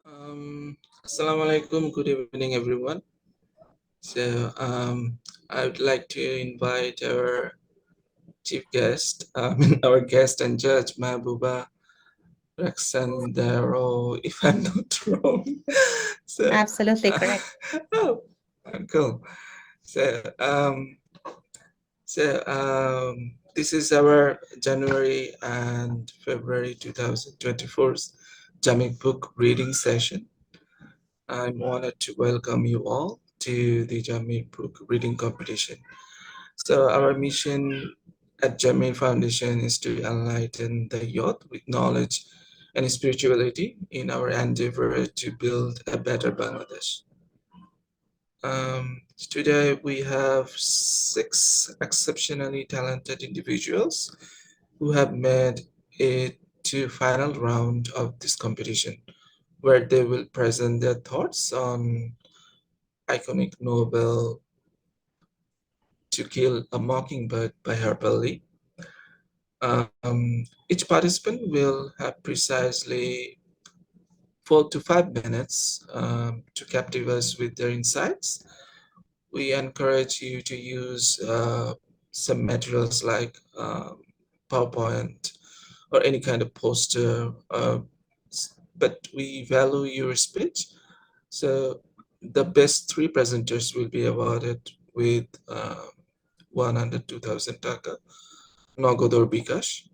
Assalamu alaikum. Good evening, everyone. So, I would like to invite our chief guest, our guest and judge, Mahbuba Raksandaro, if I'm not wrong. So, Absolutely correct. oh, cool. So, this is our January and February 2024 JAAMIR book reading session. I'm honored to welcome you all to the JAAMIR book reading competition. So our mission at JAAMIR Foundation is to enlighten the youth with knowledge and spirituality in our endeavor to build a better Bangladesh. Today we have 6 exceptionally talented individuals who have made it to final round of this competition, where they will present their thoughts on iconic novel To Kill a Mockingbird by Harper Lee. Each participant will have precisely 4 to 5 minutes to captivate us with their insights. We encourage you to use some materials like PowerPoint or any kind of poster, but we value your speech. So the best 3 presenters will be awarded with 102,000 taka, Nogodor Bikash.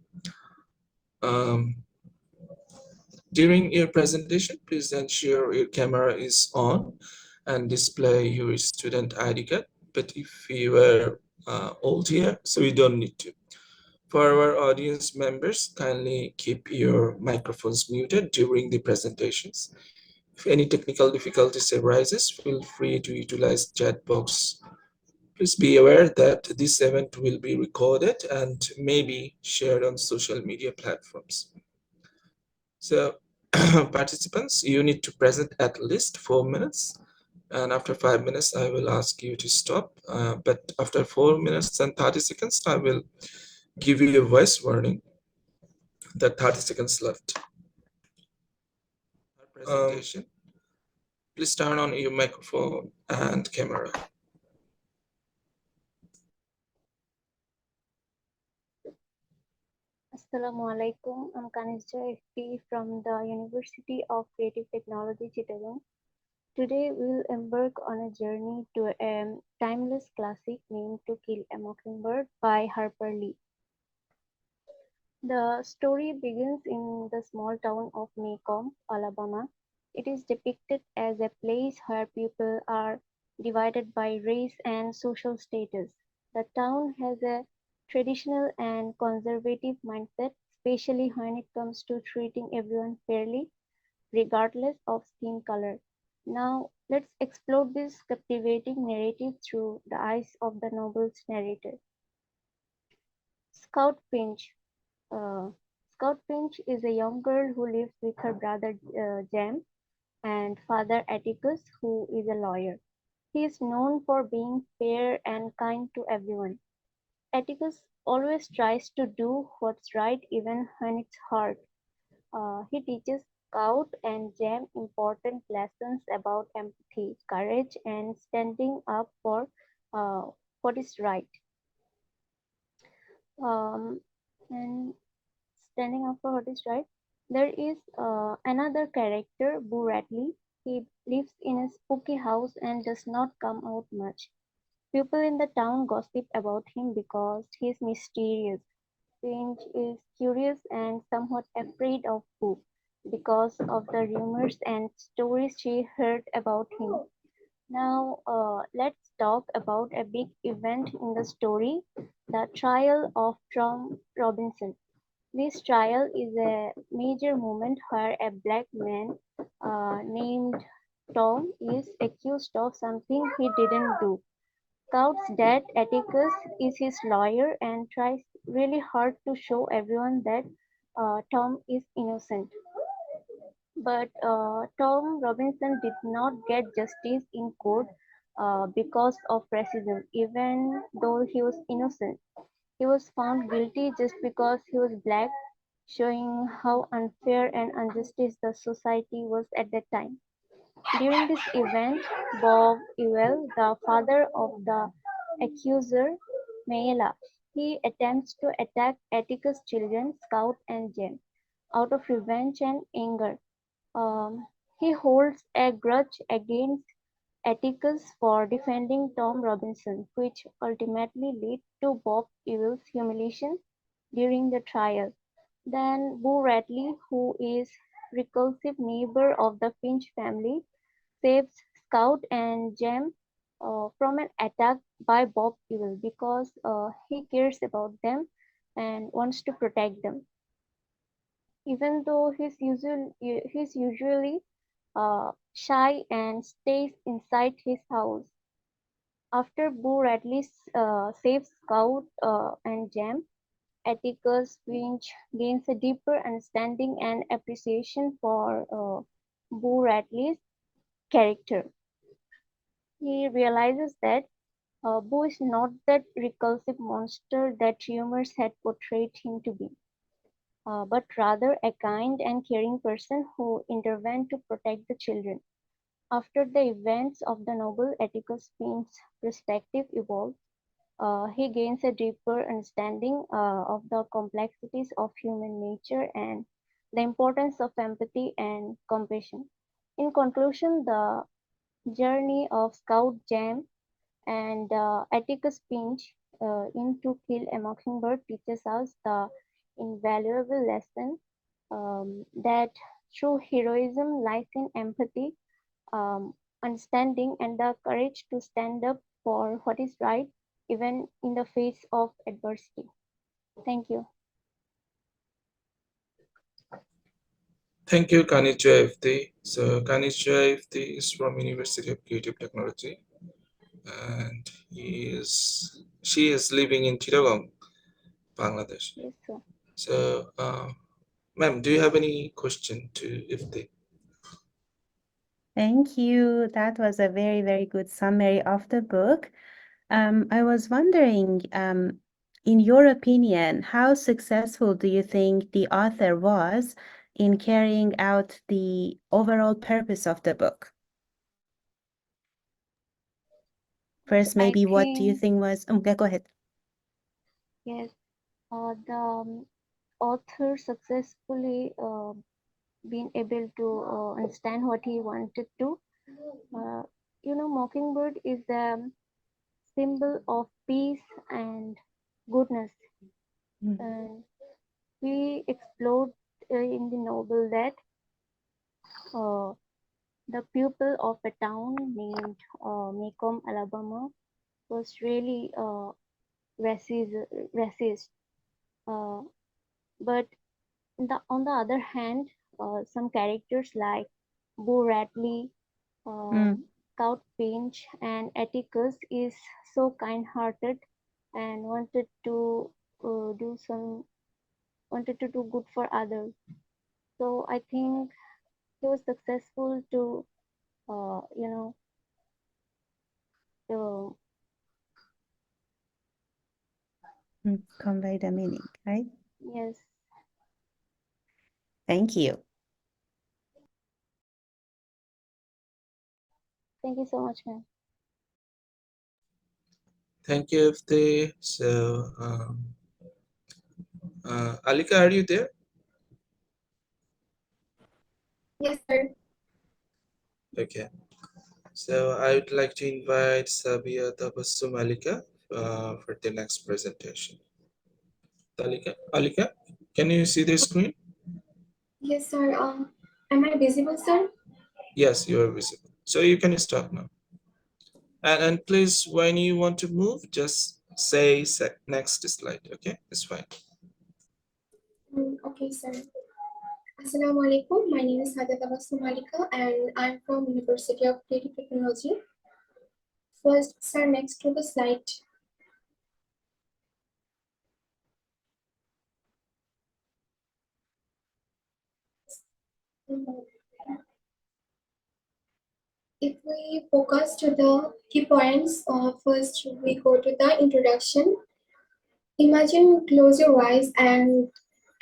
Um, During your presentation, please ensure your camera is on and display your student ID card. But if you are old here, so you don't need to. For our audience members, kindly keep your microphones muted during the presentations. If any technical difficulties arises, feel free to utilize chat box. Please be aware that this event will be recorded and may be shared on social media platforms. So participants, you need to present at least 4 minutes. And after 5 minutes, I will ask you to stop. But after 4 minutes and 30 seconds, I will give you a voice warning that 30 seconds left. Presentation. Please turn on your microphone and camera. Assalamu alaikum. I'm Kanisha FP from the University of Creative Technology, Chittagong. Today we'll embark on a journey to a timeless classic named To Kill a Mockingbird by Harper Lee. The story begins in the small town of Macomb, Alabama. It is depicted as a place where people are divided by race and social status. The town has a traditional and conservative mindset, especially when it comes to treating everyone fairly, regardless of skin color. Now, let's explore this captivating narrative through the eyes of the novel's narrator. Scout Finch. Uh, Scout Finch is a young girl who lives with her brother Jem and father Atticus, who is a lawyer. He is known for being fair and kind to everyone. Atticus always tries to do what's right even when it's hard. He teaches Scout and Jem important lessons about empathy, courage, and standing up for uh, what is right. Um, and standing up for what is right. There is another character, Boo Radley. He lives in a spooky house and does not come out much. People in the town gossip about him because he is mysterious. Finch is curious and somewhat afraid of Boo because of the rumors and stories she heard about him. Now, let's talk about a big event in the story, the trial of Tom Robinson. This trial is a major moment where a black man named Tom is accused of something he didn't do. Scout's dad, Atticus, is his lawyer and tries really hard to show everyone that Tom is innocent. But Tom Robinson did not get justice in court because of racism, even though he was innocent. He was found guilty just because he was black. showing how unfair and unjustice the society was at that time. During this event, Bob Ewell, the father of the accuser, Mayela, he attempts to attack Atticus' children, Scout and Jem, out of revenge and anger. He holds a grudge against Atticus for defending Tom Robinson, which ultimately led to Bob Ewell's humiliation during the trial. Then Boo Radley, who is reclusive neighbor of the Finch family, saves Scout and Jem from an attack by Bob Ewell because he cares about them and wants to protect them. Even though he's usually shy and stays inside his house. After Boo Radley saves Scout and Jem, Atticus Finch gains a deeper understanding and appreciation for Boo Radley's character. He realizes that Boo is not that repulsive monster that rumors had portrayed him to be, but rather a kind and caring person who intervened to protect the children. After the events of the novel, Atticus Finch's perspective evolves. He gains a deeper understanding of the complexities of human nature and the importance of empathy and compassion. In conclusion, the journey of Scout Jam and Atticus Finch in To Kill a Mockingbird teaches us the invaluable lesson that true heroism lies in empathy, understanding, and the courage to stand up for what is right, even in the face of adversity. Thank you. Thank you, Kanija FD. So Kanija FD is from University of Creative Technology, and she is living in Chittagong, Bangladesh. Yes, sir. So, ma'am, do you have any question to FD? Thank you. That was a very, very good summary of the book. I was wondering, in your opinion, how successful do you think the author was in carrying out the overall purpose of the book? First, I maybe what do you think, think was, okay, go ahead. yes, the author successfully been able to understand what he wanted to. Uh, Mockingbird is a symbol of peace and goodness. Mm, And we explored in the novel that uh, the pupil of a town named Macomb, Alabama, was really racist. Uh, but on the other hand, some characters like Boo Radley, mm, Scout Finch, and Atticus is so kind-hearted and do wanted to do good for others. So I think he was successful to uh, you know to convey the meaning, right? yes. Thank you. Thank you so much, ma'am. Thank you, FD. So, Alika, are you there? Yes, sir. Okay. So I would like to invite Sabia Tabassum Alika for the next presentation. Alika, can you see the screen? Yes, sir. Am I visible, sir? Yes, you are visible. So you can start now. And please, when you want to move, just say next slide. Okay, it's fine. Okay, sir. Assalamu alaikum. My name is Hada Tabassum Malika and I'm from University of Creative Technology. First, sir, next to the slide. If we focus to the key points, first we go to the introduction. Imagine, close your eyes and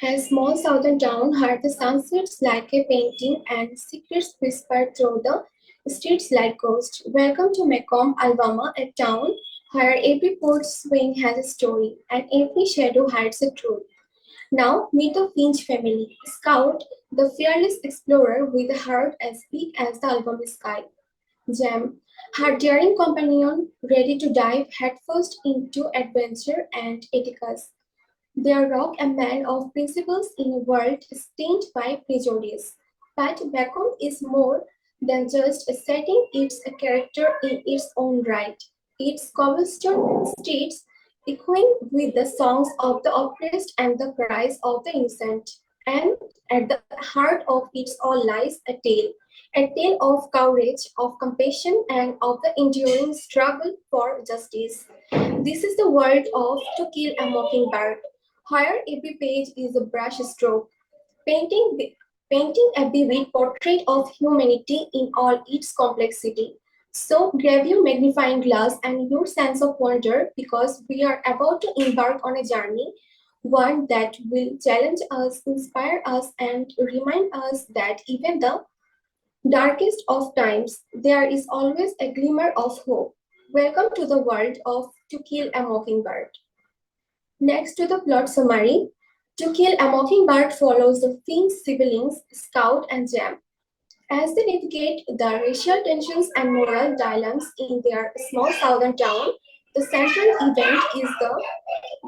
A small southern town heard the sunsets like a painting and secrets whispered through the streets like ghosts. Welcome to Macomb, Alabama, a town where every porch swing has a story and every shadow hides a truth. Now meet the Finch family. Scout, the fearless explorer with a heart as big as the Alabama sky. Jam, her daring companion ready to dive headfirst into adventure, and Atticus, their rock a man of principles in a world stained by prejudice. But Macomb is more than just a setting, it's a character in its own right. Its cobblestone streets echoing with the songs of the oppressed and the cries of the innocent. And at the heart of it all lies a tale of courage, of compassion, and of the enduring struggle for justice. This is the world of To Kill a Mockingbird, where every page is a brushstroke, painting, painting a vivid portrait of humanity in all its complexity. So grab your magnifying glass and your sense of wonder because we are about to embark on a journey, one that will challenge us, inspire us, and remind us that even the darkest of times, there is always a glimmer of hope. Welcome to the world of To Kill a Mockingbird. Next to the plot summary, To Kill a Mockingbird follows the Finch siblings, Scout and Jam, as they navigate the racial tensions and moral dilemmas in their small southern town. The central event is the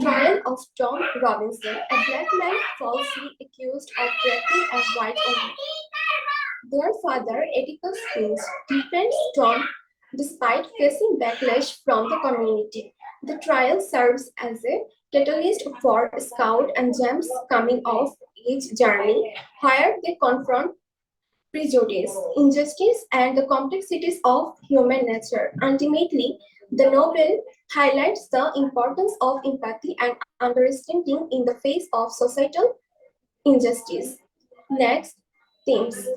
trial of Tom Robinson, a black man falsely accused of raping a white woman. Their father, Atticus Finch, defends Tom despite facing backlash from the community. The trial serves as a catalyst for Scout and Jam's coming of age journey, where they confront prejudice, injustice, and the complexities of human nature. Ultimately, the novel highlights the importance of empathy and understanding in the face of societal injustice. Next, themes.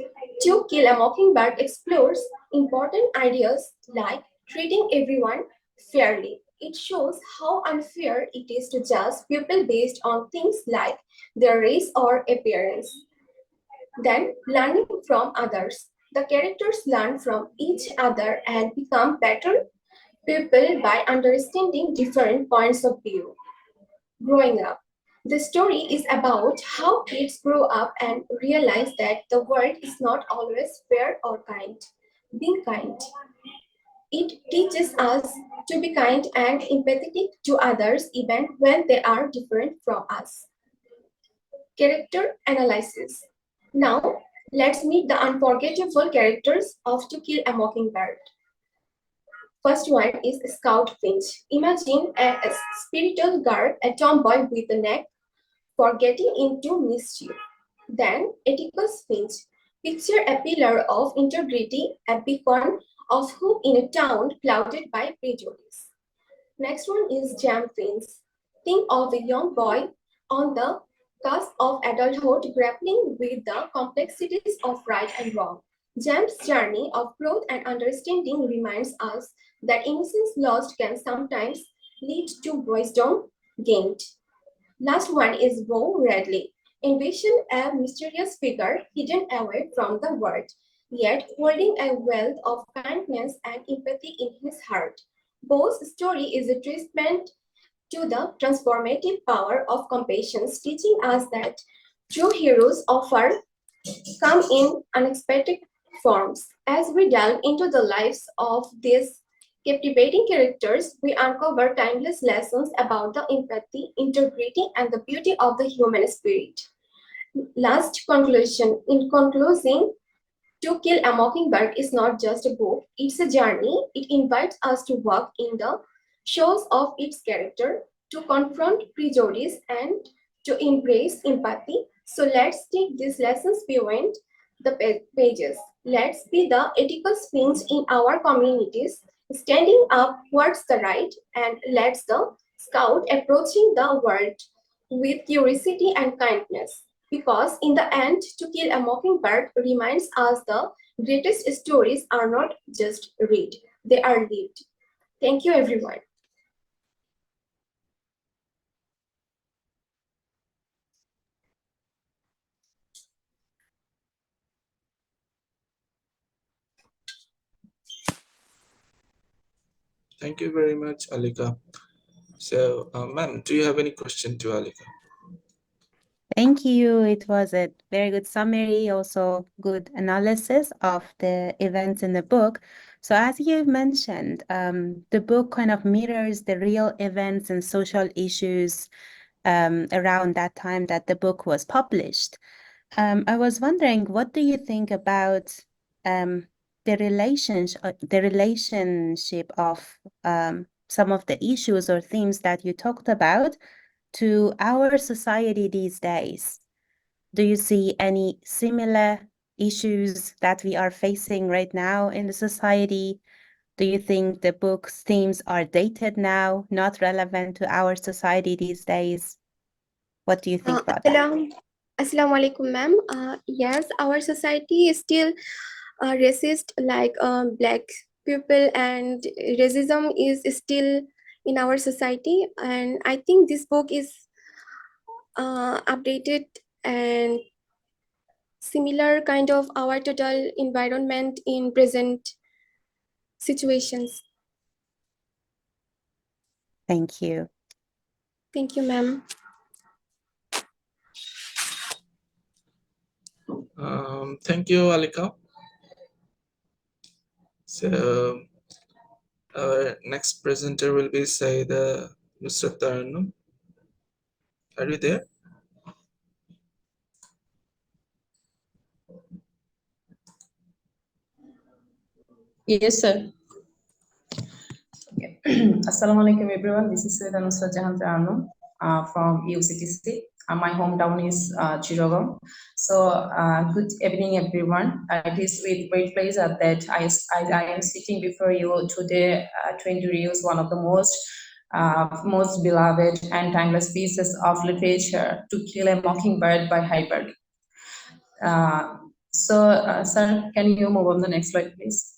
To Kill a Mockingbird explores important ideas like treating everyone fairly. It shows how unfair it is to judge people based on things like their race or appearance. Then, learning from others. The characters learn from each other and become better people by understanding different points of view. Growing up. The story is about how kids grow up and realize that the world is not always fair or kind. Being kind. It teaches us to be kind and empathetic to others even when they are different from us. Character analysis. Now, let's meet the unforgettable characters of To Kill a Mockingbird. First one is Scout Finch. Imagine a spiritual guard, a tomboy with a neck for getting into mischief. Then Atticus Finch. Picture a pillar of integrity, a beacon of hope in a town clouded by prejudice. Next one is Jam Finch. Think of a young boy on the cusp of adulthood grappling with the complexities of right and wrong. Jam's journey of growth and understanding reminds us that innocence lost can sometimes lead to wisdom gained. Last one is Bo Radley. Envision a mysterious figure hidden away from the world, yet holding a wealth of kindness and empathy in his heart. Bo's story is a testament to the transformative power of compassion, teaching us that true heroes often come in unexpected forms. As we delve into the lives of these captivating characters, we uncover timeless lessons about the empathy, integrity, and the beauty of the human spirit. Last conclusion. In concluding, To Kill a Mockingbird is not just a book, it's a journey. It invites us to walk in the shoes of its character, to confront prejudice, and to embrace empathy. So let's take these lessons beyond the pages. Let's be the ethical sphinx in our communities, standing up towards the right, and let's the scout approaching the world with curiosity and kindness. Because in the end, To Kill a Mockingbird reminds us the greatest stories are not just read, they are lived. Thank you, everyone. Thank you very much, Alika. So, ma'am, do you have any question to Alika? Thank you. It was a very good summary, also good analysis of the events in the book. So as you mentioned, the book kind of mirrors the real events and social issues around that time that the book was published. I was wondering, what do you think about the relationship of some of the issues or themes that you talked about to our society these days? Do you see any similar issues that we are facing right now in the society? Do you think the book's themes are dated now, not relevant to our society these days? What do you think about that? Assalamu alaikum, ma'am. Yes, our society is still racist, like black people, and racism is still in our society. And I think this book is updated and similar kind of our total environment in present situations. Thank you. Thank you, ma'am. Thank you, Alika. So, our next presenter will be Saida Nusrat Tarannum. Are you there? Yes, sir. Okay. Assalamualaikum everyone. This is Saida Nusrat Tarannum from UCTC. My hometown is Chittagong. So good evening everyone. It is with great pleasure that I am sitting before you today to introduce one of the most beloved and timeless pieces of literature, To Kill a Mockingbird by Harper Lee. Sir, can you move on the next slide, please?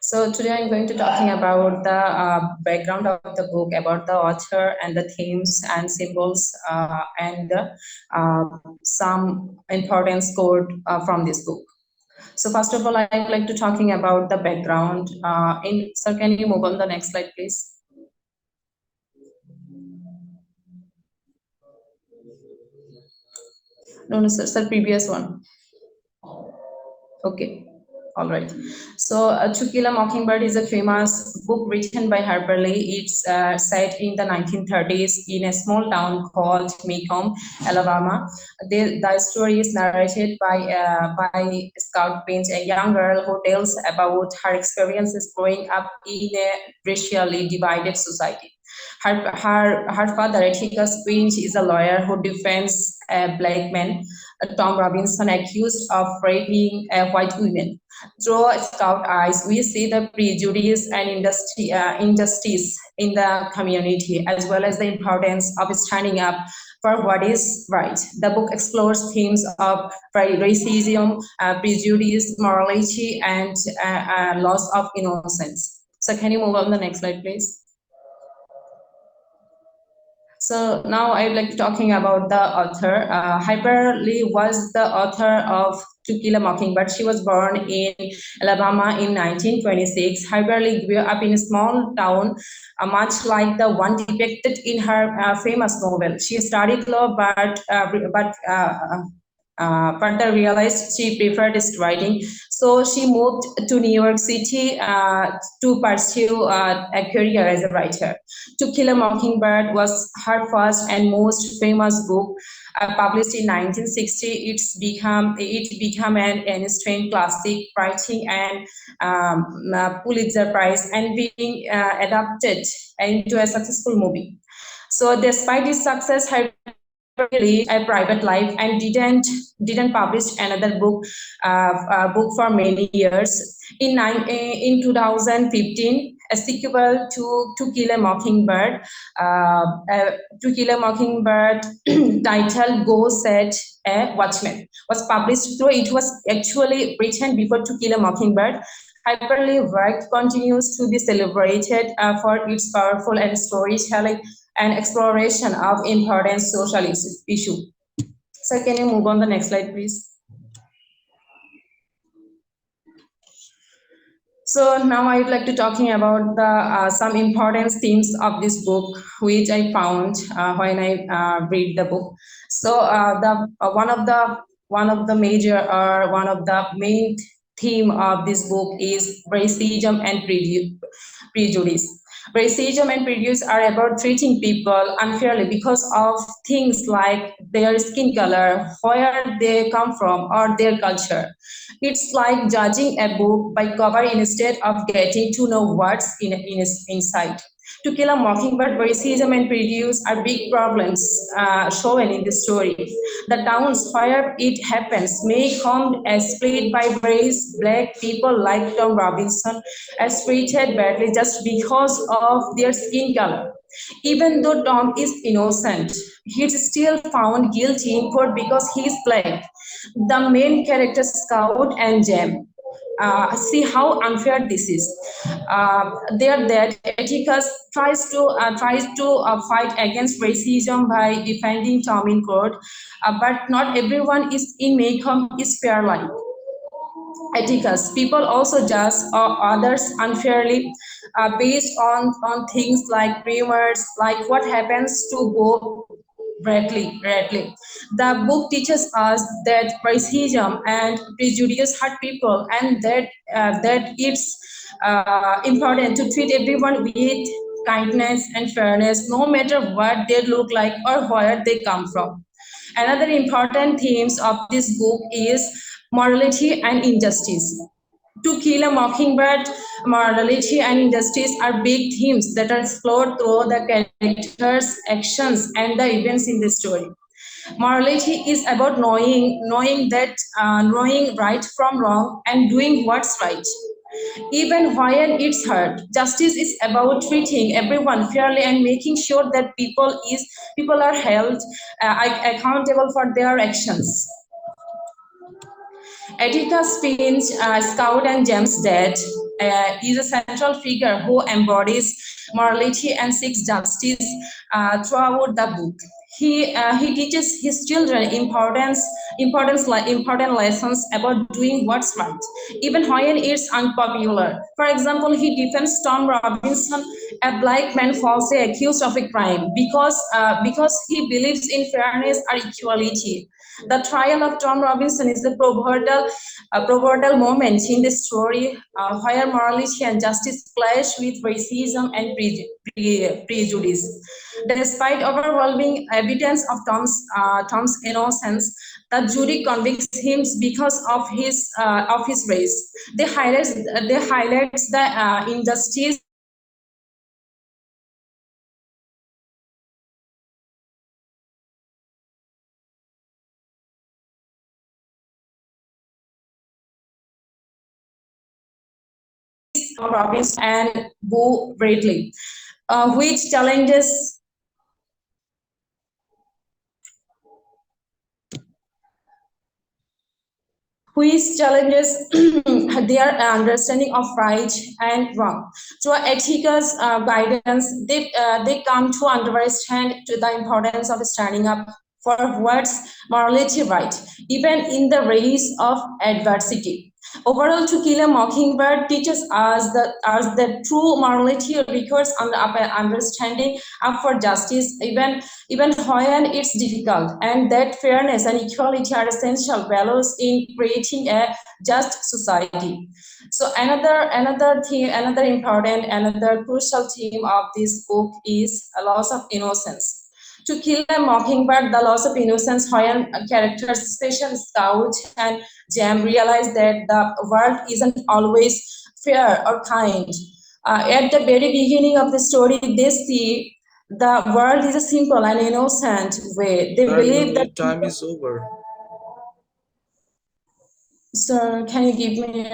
So today I'm going to talking about the background of the book, about the author and the themes and symbols and some importance quote from this book. So first of all, I'd like to talking about the background. Sir, can you move on the next slide, please? No, sir, previous one. Okay. All right. So, To Kill a Mockingbird is a famous book written by Harper Lee. It's set in the 1930s in a small town called Macomb, Alabama. The story is narrated by Scout Finch, a young girl who tells about her experiences growing up in a racially divided society. Her father, Atticus Finch, is a lawyer who defends a black man, Tom Robinson, accused of raping a white woman. Through Scout eyes, we see the prejudice and injustice in the community, as well as the importance of standing up for what is right. The book explores themes of racism, prejudice, morality, and loss of innocence. So can you move on the next slide, please? So now I'd like to talking about the author. Harper Lee was the author of To Kill a Mockingbird. She was born in Alabama in 1926. Harper Lee grew up in a small town, much like the one depicted in her famous novel. She studied law, but further realized she preferred writing. So she moved to New York City to pursue a career as a writer. To Kill a Mockingbird was her first and most famous book, published in 1960. It became an instant classic, writing and Pulitzer Prize, and being adapted into a successful movie. So despite its success, her lived a private life and didn't publish another book for many years. In 2015, a sequel to Kill a Mockingbird, To Kill a Mockingbird, titled Go Set a Watchman, was published. Though it was actually written before To Kill a Mockingbird, Harper Lee work continues to be celebrated for its powerful and storytelling and exploration of important social issue. So can you move on the next slide, please? So now I would like to talking about the some important themes of this book, which I found when I read the book. So the one of the major or one of the main theme of this book is racism and prejudice. Racism and prejudice are about treating people unfairly because of things like their skin color, where they come from, or their culture. It's like judging a book by cover instead of getting to know what's in its inside. To Kill a Mockingbird, racism and prejudice are big problems shown in the story. The towns where it happens may come as played by race, black people like Tom Robinson as treated badly just because of their skin color. Even though Tom is innocent, he's still found guilty in court because he's black. The main characters, Scout and Jem, see how unfair this is. Their dad Atticus tries to fight against racism by defending Tom in court, but not everyone is in Maycomb is fair like Atticus. People also judge others unfairly based on things like rumors, like what happens to Bo Bradley. The book teaches us that racism and prejudice hurt people, and that it's important to treat everyone with kindness and fairness, no matter what they look like or where they come from. Another important themes of this book is morality and injustice. To Kill a Mockingbird, morality and injustice are big themes that are explored through the characters' actions and the events in the story. Morality is about knowing right from wrong and doing what's right, even when it's hard. Justice is about treating everyone fairly and making sure that people are held accountable for their actions. Atticus Finch, Scout and James' dad, is a central figure who embodies morality and seeks justice throughout the book. He teaches his children important lessons about doing what's right, even when it's unpopular. For example, he defends Tom Robinson, a black man falsely accused of a crime, because he believes in fairness or equality. The trial of Tom Robinson is the pivotal moment in the story where morality and justice clash with racism and prejudice. Despite overwhelming evidence of Tom's innocence, the jury convicts him because of his race. They highlights the injustice Robbins and Bo Bradley, which challenges their understanding of right and wrong. Through Ethica's guidance, they come to understand to the importance of standing up for what's morality right, even in the face of adversity. Overall, To Kill a Mockingbird teaches us that true morality requires understanding up for justice, even when it's difficult, and that fairness and equality are essential values in creating a just society. So another crucial theme of this book is a loss of innocence. To Kill a Mockingbird, the loss of innocence, when characters, especially Scout and Jam, realize that the world isn't always fair or kind. At the very beginning of the story, they see the world is a simple and innocent way. They believe Darling, that your time is over. Sir, can you give me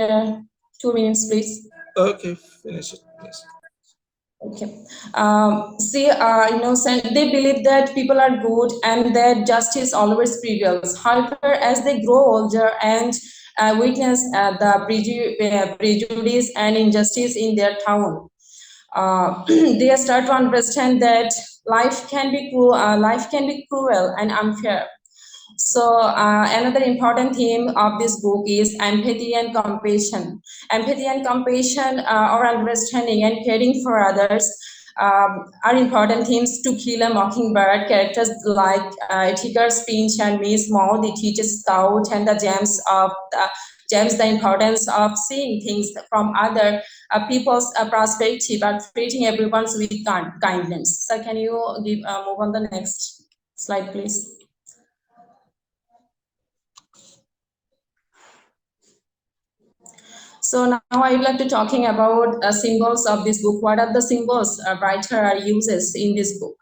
2 minutes, please? Okay, finish it, please. Okay. Innocent. They believe that people are good and that justice always prevails. However, as they grow older and witness the prejudice and injustice in their town, they start to understand that life can be cruel and unfair. So another important theme of this book is empathy and compassion. Empathy and compassion or understanding and caring for others are important themes to Kill a Mockingbird. Characters like Tigger, Finch, and Miss Maud, they teach Scout and the James the importance of seeing things from other people's perspective and treating everyone with kindness. So can you move on the next slide, please? So now I would like to talking about symbols of this book. What are the symbols a writer uses in this book?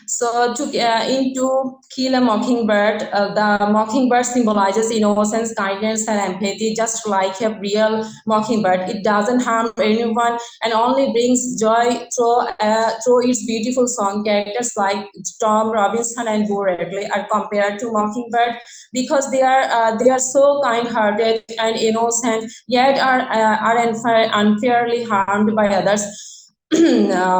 So to Kill a Mockingbird, the mockingbird symbolizes innocence, kindness, and empathy, just like a real mockingbird. It doesn't harm anyone and only brings joy through its beautiful song. Characters like Tom Robinson and Bo Radley are compared to mockingbird because they are so kind-hearted and innocent, yet are unfairly harmed by others. The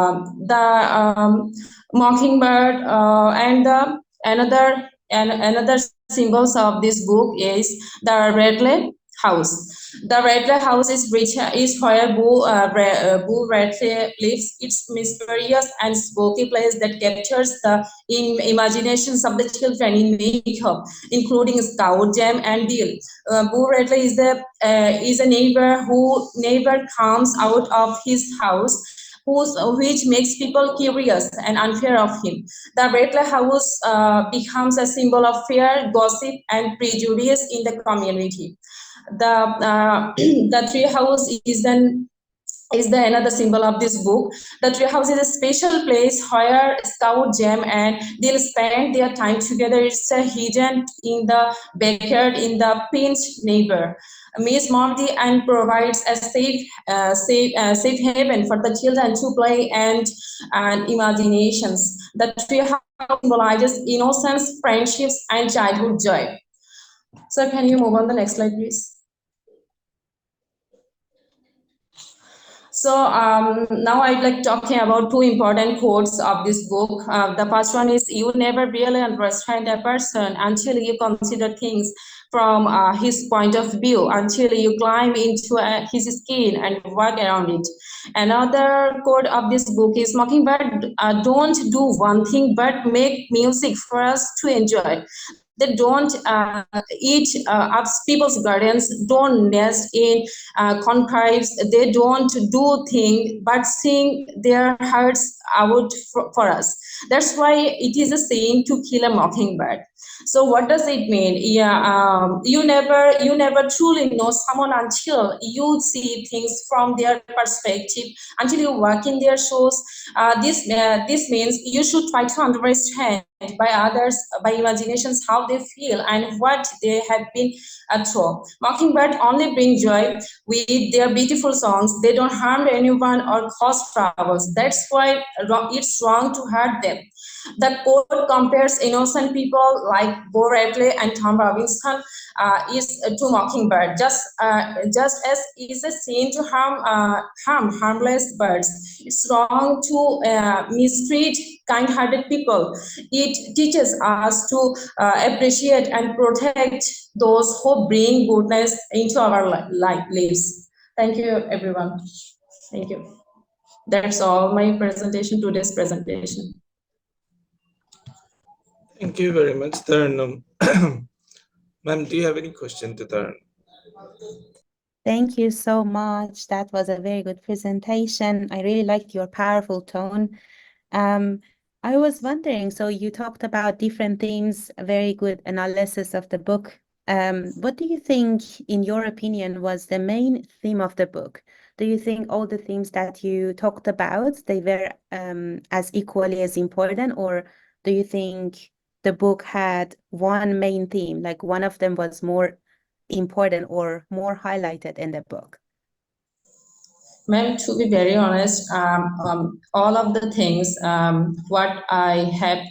mockingbird and the another symbols of this book is the Radley house. The Radley house is where Boo Radley lives. It's mysterious and spooky place that captures the imaginations of the children in makeup, including Scout, Jam, and Deal. Boo Radley is a neighbor who never comes out of his house, which makes people curious and unfair of him. The Radley house becomes a symbol of fear, gossip, and prejudice in the community. The tree house is the another symbol of this book. The treehouse is a special place where Scout, Jam, and they'll spend their time together. It's a hidden in the backyard in the pinched neighbor. Miss Monty and provides a safe haven for the children to play and imaginations. The treehouse symbolizes innocence, friendships, and childhood joy. So can you move on the next slide, please? So now I'd like talking about two important quotes of this book. The first one is, you never really understand a person until you consider things from his point of view, until you climb into his skin and work around it. Another quote of this book is, Mockingbird don't do one thing but make music for us to enjoy. They don't eat up people's gardens, don't nest in conchives, they don't do things but sing their hearts out for us. That's why it is a saying to kill a mockingbird. So what does it mean? Yeah, you never truly know someone until you see things from their perspective, until you work in their shoes. This means you should try to understand by others, by imaginations, how they feel and what they have been through. Mockingbird only bring joy with their beautiful songs. They don't harm anyone or cause troubles. That's why it's wrong to hurt them. The quote compares innocent people like Bo Radley and Tom Robinson is to mockingbird, just as is a sin to harm harmless birds. It's wrong to mistreat kind-hearted people. It teaches us to appreciate and protect those who bring goodness into our lives. Thank you, everyone. Thank you. That's all my presentation, today's presentation. Thank you very much, Taran. Ma'am, do you have any question to Taran? Thank you so much. That was a very good presentation. I really liked your powerful tone. I was wondering, so you talked about different themes, a very good analysis of the book. What do you think, in your opinion, was the main theme of the book? Do you think all the themes that you talked about, they were as equally as important, or do you think the book had one main theme, like one of them was more important or more highlighted in the book? Ma'am, to be very honest, all of the things what I have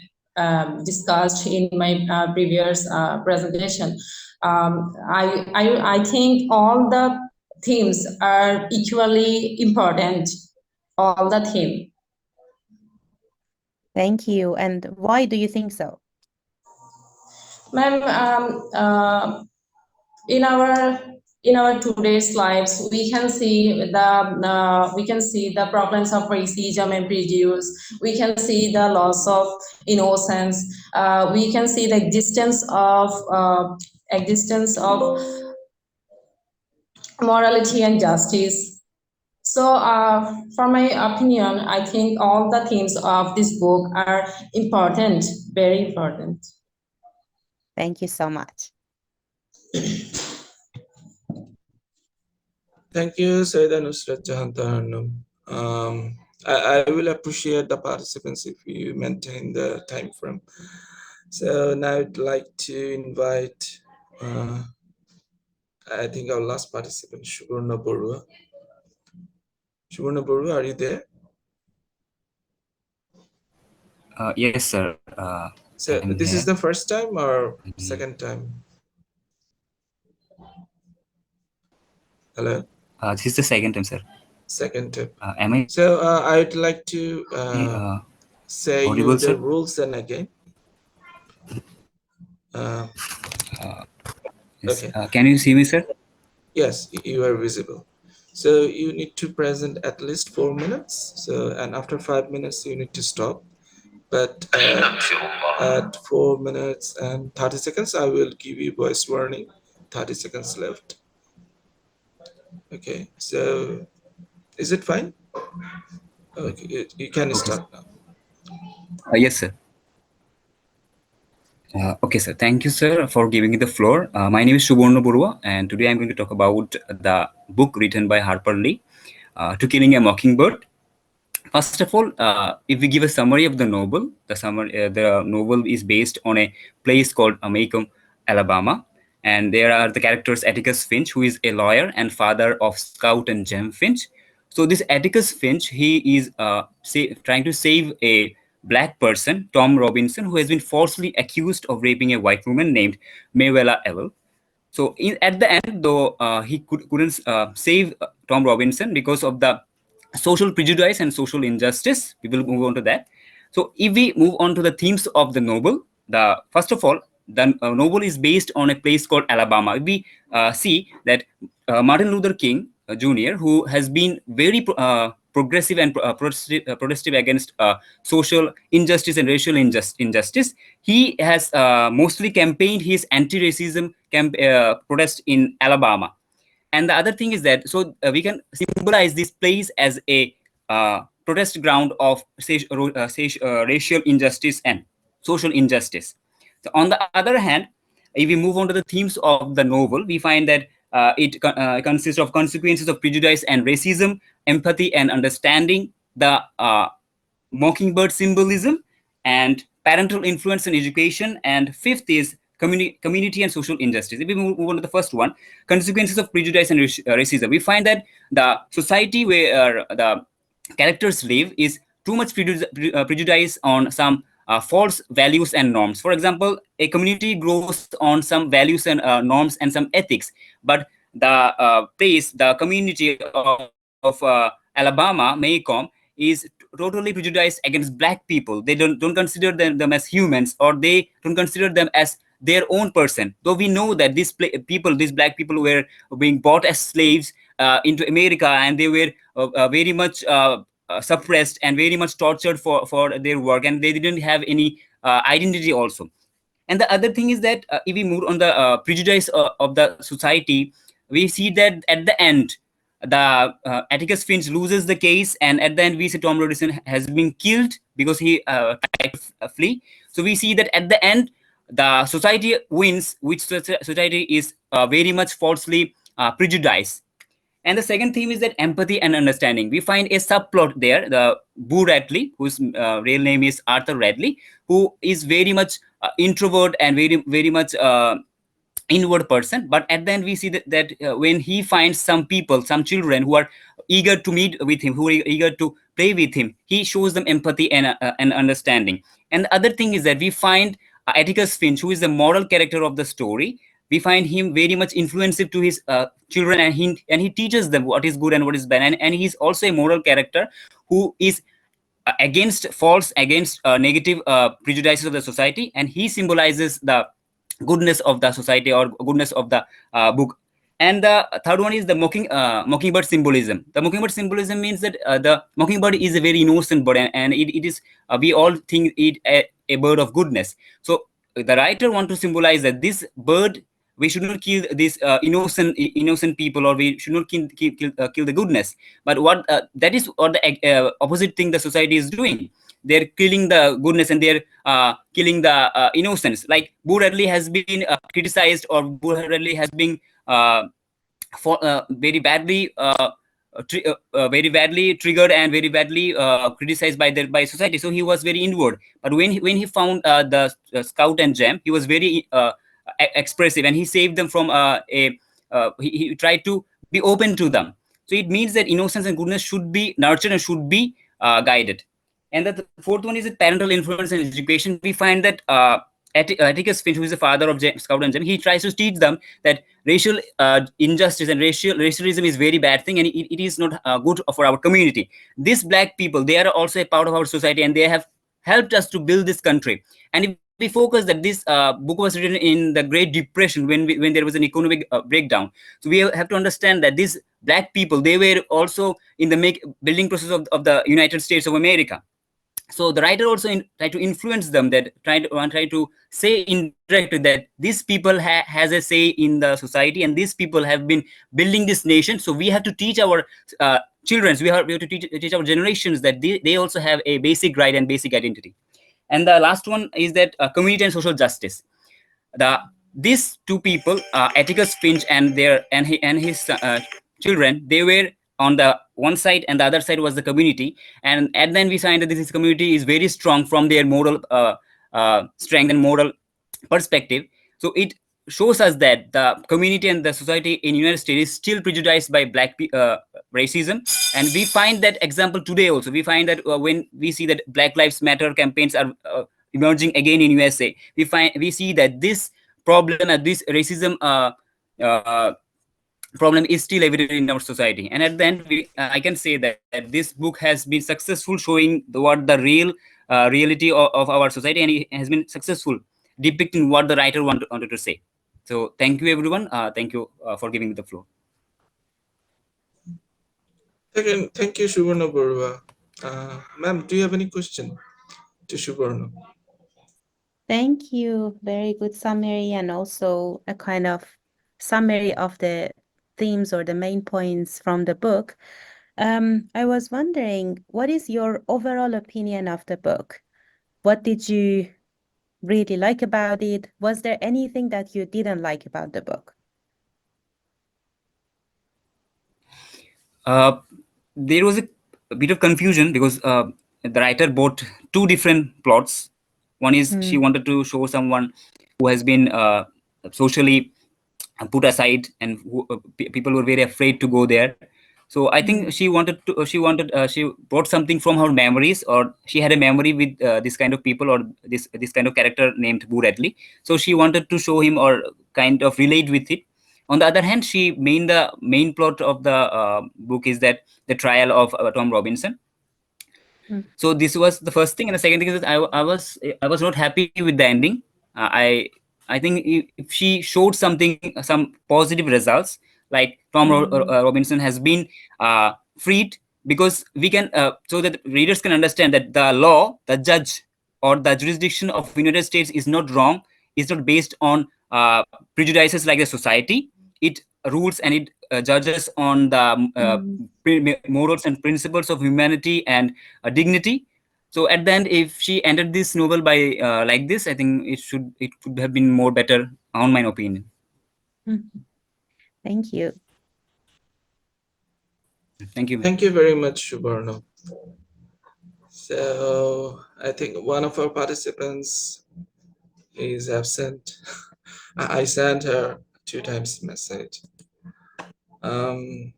discussed in my previous presentation, I think all the themes are equally important. All the themes. Thank you. And why do you think so? Ma'am, in our today's lives, we can see the problems of racism and prejudice. We can see the loss of innocence. We can see the existence of morality and justice. So, for my opinion, I think all the themes of this book are important, very important. Thank you so much. Thank you, Saida Nusrat Jahan Taranum. I will appreciate the participants if you maintain the time frame. So now I'd like to invite, I think our last participant, Suburna Borua. Suburna Borua, are you there? Yes, sir. So I'm this here. is the first time or second time? Hello? This is the second time, sir. Second time. Am I So I'd like to say audible, you sir? the rules and again. Yes. Okay. Can you see me, sir? Yes, you are visible. So you need to present at least 4 minutes. So, and after 5 minutes, you need to stop. But at 4 minutes and 30 seconds, I will give you voice warning. 30 seconds left. Okay, so is it fine? Okay, you can Okay. start now. Yes, sir. Okay, sir. Thank you, sir, for giving me the floor. My name is Suborno Burua, and today I'm going to talk about the book written by Harper Lee, To Killing a Mockingbird. First of all, if we give a summary of the novel is based on a place called Macomb, Alabama, and there are the characters Atticus Finch, who is a lawyer and father of Scout and Jem Finch. So this Atticus Finch, he is trying to save a black person, Tom Robinson, who has been falsely accused of raping a white woman named Maywella Ewell. So at the end, though, he couldn't save Tom Robinson because of the social prejudice and social injustice. We will move on to that. So if we move on to the themes of the novel, the first of all, the novel is based on a place called Alabama. We see that Martin Luther King Jr., who has been very progressive and protestive against social injustice and racial injustice, he has mostly campaigned his anti-racism protest in Alabama. And the other thing is that we can symbolize this place as a protest ground of racial injustice and social injustice. So on the other hand, if we move on to the themes of the novel, we find that it consists of consequences of prejudice and racism, empathy and understanding, the mockingbird symbolism, and parental influence in education. And fifth is community and social injustice. If we move on to the first one, consequences of prejudice and racism, we find that the society where the characters live is too much prejudice on some false values and norms. For example, a community grows on some values and norms and some ethics, but the community of Alabama, Macomb, is totally prejudiced against black people. They don't consider them as humans, or they don't consider them as their own person. Though we know that these black people were being bought as slaves into America, and they were very much suppressed and very much tortured for their work, and they didn't have any identity also. And the other thing is that if we move on the prejudice of the society, we see that at the end, the Atticus Finch loses the case, and at the end we see Tom Robinson has been killed because he tried to flee. So we see that at the end, the society wins, which society is very much falsely prejudiced. And the second theme is that empathy and understanding. We find a subplot there, the Boo Radley, whose real name is Arthur Radley, who is very much introvert and very much inward person. But at the end, we see that when he finds some people, some children who are eager to meet with him, who are eager to play with him, he shows them empathy and understanding. And the other thing is that we find Atticus Finch, who is the moral character of the story. We find him very much influensive to his children, and he teaches them what is good and what is bad. And he's also a moral character who is against negative prejudices of the society, and he symbolizes the goodness of the society or goodness of the book. And the third one is the mockingbird symbolism. The mockingbird symbolism means that the mockingbird is a very innocent bird, and it is we all think it a bird of goodness. So the writer want to symbolize that this bird, we should not kill these innocent people, or we should not kill the goodness. But what that is what the opposite thing the society is doing. They're killing the goodness, and they're killing the innocence. Like Boo Radley has been criticized, or Boo Radley has been uh, very badly very badly triggered and very badly criticized by society. So he was very inward. But when he found the Scout and Jam, he was very expressive, and he saved them from he tried to be open to them. So it means that innocence and goodness should be nurtured and should be guided. And the fourth one is that parental influence and education. We find that Atticus Finch, who is the father of Scout and Jam, he tries to teach them that racial injustice and racialism is very bad thing, and it is not good for our community. These black people, they are also a part of our society, and they have helped us to build this country. And if we focus that this book was written in the Great Depression, when there was an economic breakdown. So we have to understand that these black people, they were also in the building process of the United States of America. So the writer also try to influence them, that try to say indirectly that these people has a say in the society, and these people have been building this nation. So we have to teach our children, we have to teach our generations that they also have a basic right and basic identity. And the last one is that community and social justice. These two people, Atticus Finch and his children, they were on the one side, and the other side was the community. And then we find that this community is very strong from their moral strength and moral perspective. So it shows us that the community and the society in United States is still prejudiced by racism. And we find that example today also. We find that when we see that Black Lives Matter campaigns are emerging again in USA, we see that this problem and this racism uh, problem is still evident in our society. And at the end, I can say that this book has been successful, showing what the real reality of our society, and it has been successful depicting what the writer wanted to say. So thank you, everyone. Thank you for giving me the floor. Thank you, Subarna Barua. Ma'am, do you have any question to Subarna? Thank you. Very good summary, and also a kind of summary of the themes or the main points from the book. I was wondering, what is your overall opinion of the book? What did you really like about it? Was there anything that you didn't like about the book? There was a bit of confusion because the writer brought two different plots. One is she wanted to show someone who has been socially put aside, and people were very afraid to go there. So I think she brought something from her memories, or she had a memory with this kind of people, or this kind of character named Boo Radley. So she wanted to show him or kind of relate with it. On the other hand, the main plot of the book is that the trial of Tom Robinson. So this was the first thing, and the second thing is that I was not happy with the ending. I think if she showed some positive results, like Tom Robinson has been freed, because we can so that readers can understand that the law, the judge, or the jurisdiction of United States is not wrong. It's not based on prejudices like the society. It rules and it judges on the morals and principles of humanity and dignity. So at the end, if she ended this novel by like this, I think it could have been more better, on my opinion. Thank you. Thank you. Thank you very much, Subarna. So I think one of our participants is absent. I sent her 2 times message. Ma'am,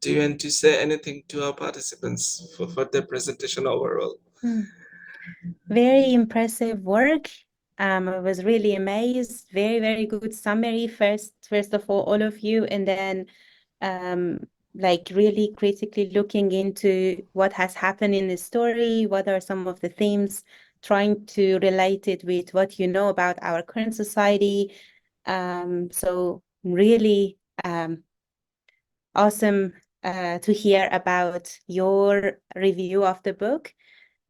do you want to say anything to our participants for their presentation overall? Very impressive work. I was really amazed. Very, very good summary. First of all of you, and then like really critically looking into what has happened in the story, what are some of the themes, trying to relate it with what you know about our current society. So really awesome to hear about your review of the book.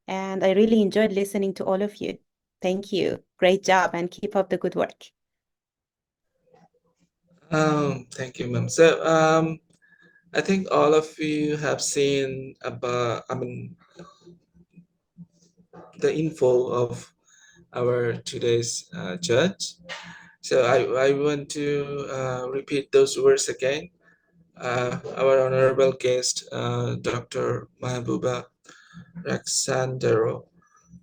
And I really enjoyed listening to all of you. Thank you. Great job and keep up the good work. Thank you, ma'am. So, I think all of you have seen about, the info of our today's judge. So I want to repeat those words again. Our honorable guest, Dr. Mahbuba Raksandaro,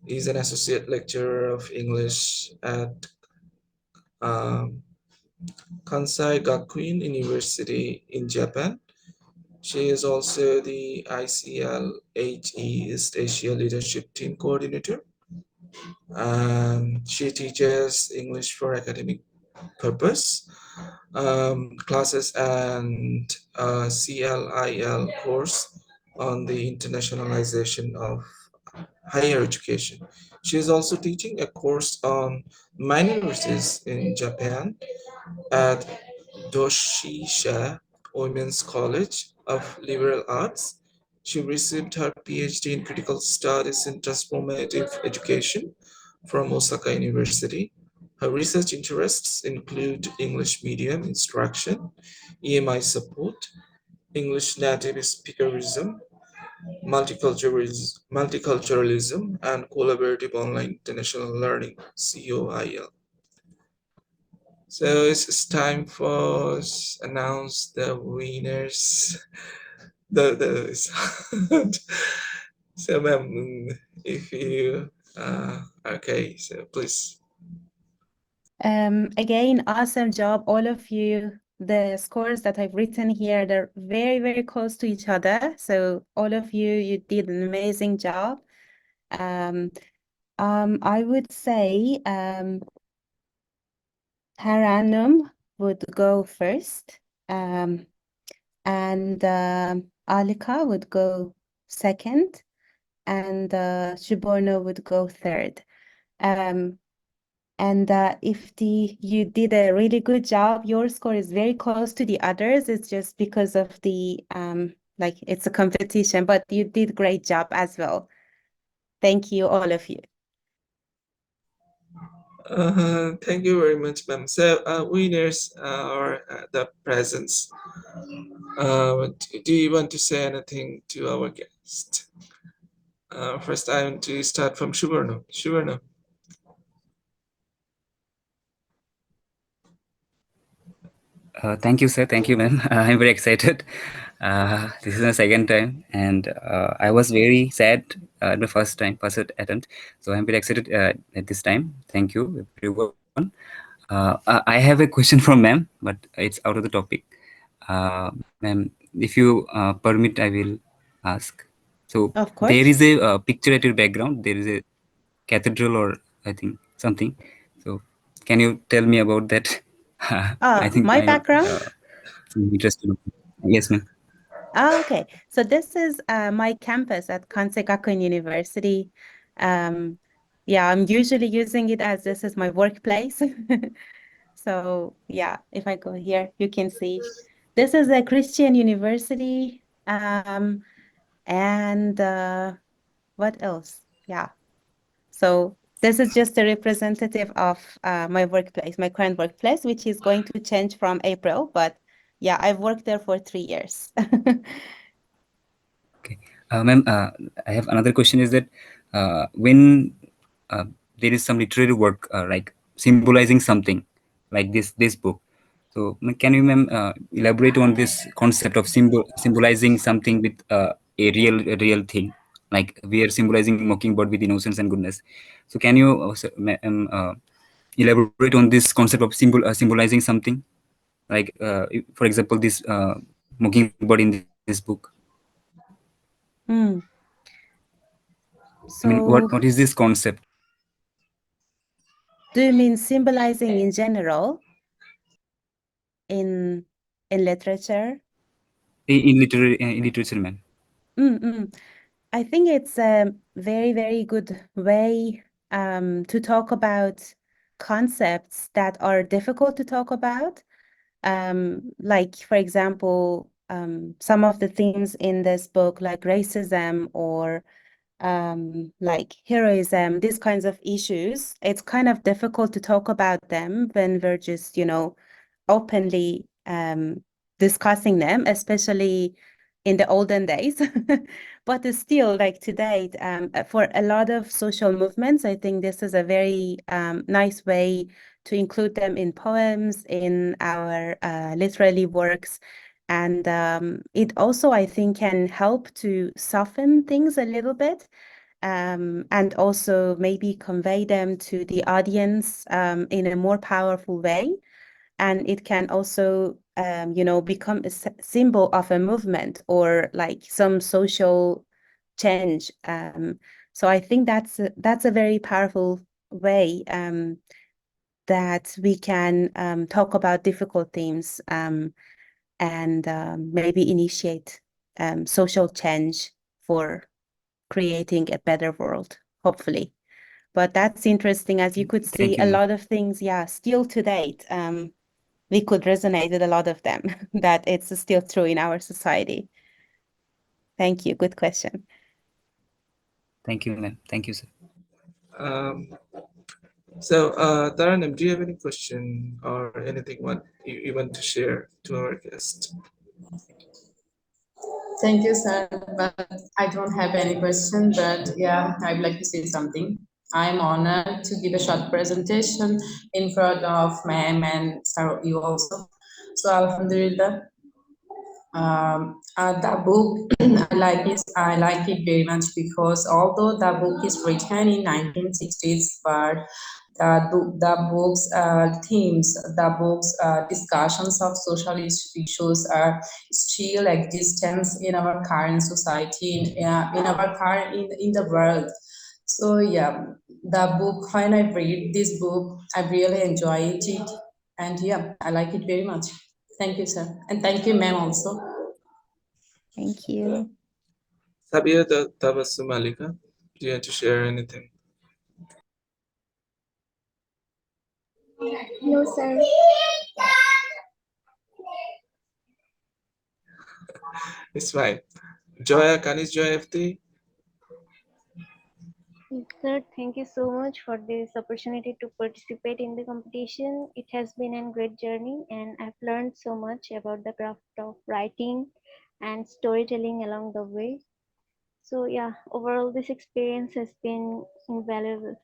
is an associate lecturer of English at um, Kansai Gakuin University in Japan. She is also the ICLHE East Asia Leadership Team Coordinator. She teaches English for academic purpose classes and CLIL course on the internationalization of higher education. She is also teaching a course on minorities in Japan at Doshisha Women's College of Liberal Arts. She received her PhD in Critical Studies in Transformative Education from Osaka University. Her research interests include English medium instruction, EMI support, English native speakerism, multiculturalism, and collaborative online international learning, COIL. So it's time for us announce the winners. The so ma'am, if you okay, so please. Again, awesome job, all of you. The scores that I've written here, they're very, very close to each other. So all of you, you did an amazing job. I would say Taranum would go first, and Alika would go second, and Shuborno would go third. And you did a really good job, your score is very close to the others. It's just because of the like it's a competition, but you did great job as well. Thank you, all of you. Thank you very much, ma'am. So winners are the presents. Do you want to say anything to our guest? First, I want to start from Shubarno. Shubarno. Thank you, sir. Thank you, ma'am. I'm very excited. This is the second time, and I was very sad the first attempt. So I'm very excited at this time. Thank you, everyone. I have a question from ma'am, but it's out of the topic. Ma'am, if you permit, I will ask. So Of there course. is a picture at your background. There is a cathedral, or I think something. So can you tell me about that? I think My I have background? some interest. Yes, ma'am. Okay. So this is my campus at Kansai Gakuin University. Yeah, I'm usually using it as this is my workplace. So yeah, if I go here, you can see this is a Christian university. And what else? Yeah. So this is just a representative of my workplace, my current workplace, which is going to change from April. But yeah, I've worked there for 3 years. Okay. Ma'am, I have another question is that when there is some literary work like symbolizing something like this book, so can you, ma'am, elaborate on this concept of symbolizing something with a real thing, like we are symbolizing mockingbird with innocence and goodness. So can you also, ma'am, elaborate on this concept of symbolizing something, like for example this mockingbird in this book? Hmm. I mean, what So is this concept? do you mean symbolizing in general in literature? in literature, ma'am. Mm-mm. I think it's a very, very good way to talk about concepts that are difficult to talk about. Like, for example, some of the themes in this book, like racism or like heroism, these kinds of issues, it's kind of difficult to talk about them when we're just, openly discussing them, especially in the olden days. But it's still, like today, for a lot of social movements, I think this is a very nice way to include them in poems, in our literary works. And it also, I think, can help to soften things a little bit, and also maybe convey them to the audience in a more powerful way. And it can also, become a symbol of a movement or like some social change. So I think that's a very powerful way that we can talk about difficult themes, and maybe initiate social change for creating a better world, hopefully. But that's interesting. As you could see, Thank you, a ma'am. lot of things, yeah, still to date, we could resonate with a lot of them, that it's still true in our society. Thank you. Good question. Thank you, ma'am. Thank you, sir. Um, so, Taranam, do you have any question or anything you want to share to our guest? Thank you, sir. But I don't have any question, but yeah, I'd like to say something. I'm honored to give a short presentation in front of ma'am and sir, you also. So, Alhamdulillah, the book I like it very much because although the book is written in 1960s, but the book's themes, the book's discussions of social issues are still existent in our current society, in our current in the world. So yeah, the book, when I read this book, I really enjoyed it, and yeah, I like it very much. Thank you, sir, and thank you, ma'am, also. Thank you. Sabia Tabassum Alika, do you want to share anything? No, sir. It's fine. Joya, Kanis Joya FT, Sir, thank you so much for this opportunity to participate in the competition. It has been a great journey and I've learned so much about the craft of writing and storytelling along the way. So yeah, overall this experience has been invaluable.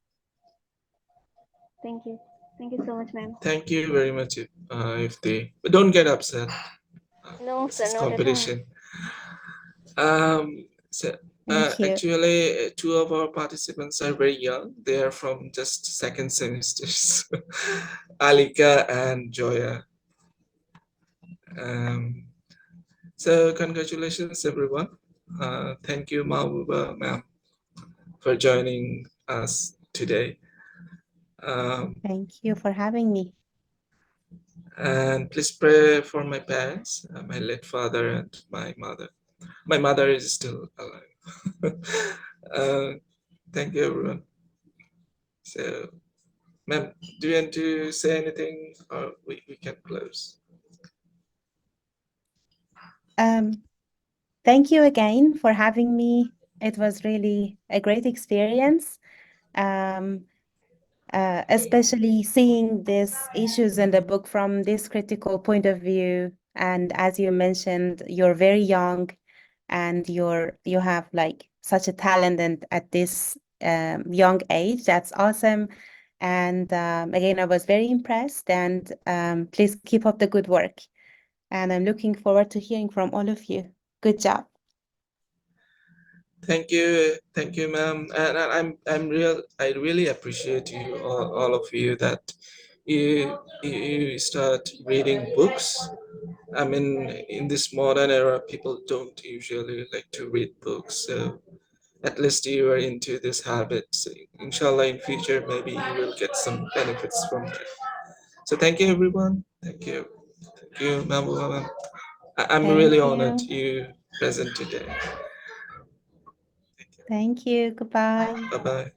Thank you. Thank you so much, ma'am. thank you very much, FT. But don't get upset. No, This sir, is not at all. competition. So, Thank you. actually, two of our participants are very young. They are from just second semesters, Alika and Joya. Um, so, congratulations, everyone. Thank you, Mahbuba ma'am, for joining us today. Thank you for having me. And please pray for my parents, my late father and my mother. My mother is still alive. uh, thank you, everyone. So, ma'am, do you want to say anything or we can close? Um, Thank you again for having me. It was really a great experience. Um, Especially seeing these issues in the book from this critical point of view. And as you mentioned, you're very young and you have like such a talent and at this young age. That's awesome. And again, I was very impressed and please keep up the good work. And I'm looking forward to hearing from all of you. Good job. Thank you, ma'am. And I really appreciate you, all of you, that you start reading books. I mean, in this modern era, people don't usually like to read books. So at least you are into this habit. So inshallah, in future, maybe you will get some benefits from that. So thank you, everyone. Thank you, ma'am. I'm Thank really you. honored you present today. Thank you. Goodbye. Bye bye.